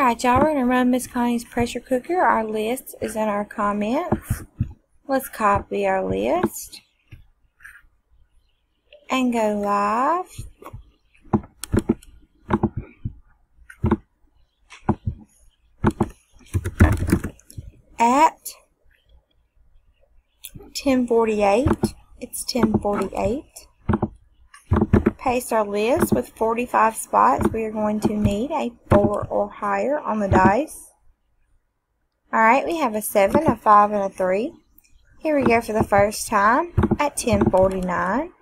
Alright, y'all, we're going to run Miss Connie's pressure cooker. Our list is in our comments. Let's copy our list and go live. At 10:48. It's 10:48. Paste our list with 45 spots. We are going to need a 4 or higher on the dice. Alright, we have a 7, a 5, and a 3. Here we go for the first time at 10:49.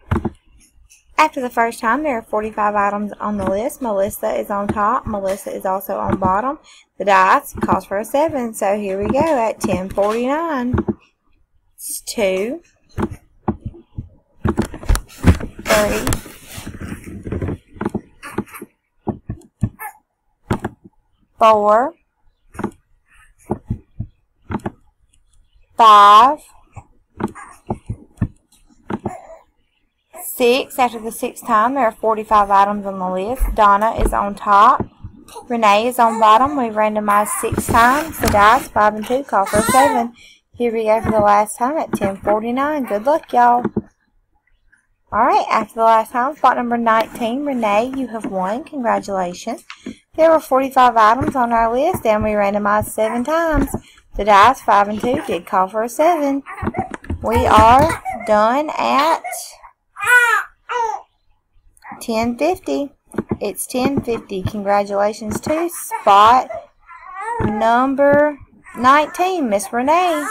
After the first time, there are 45 items on the list. Melissa is on top. Melissa is also on bottom. The dice calls for a 7, so here we go at 10:49. It's 2, 3, 4, 5, 6. After the 6th time, there are 45 items on the list. Donna is on top. Renee is on bottom. We randomized 6 times. The dice, 5 and 2, call for a 7. Here we go for the last time at 10:49. Good luck, y'all. Alright, after the last time, spot number 19. Renee, you have won. Congratulations. There were 45 items on our list, and we randomized 7 times. The dice, 5 and 2, did call for a 7. We are done at 10:50. It's 10:50. Congratulations to spot number 19, Miss Renee.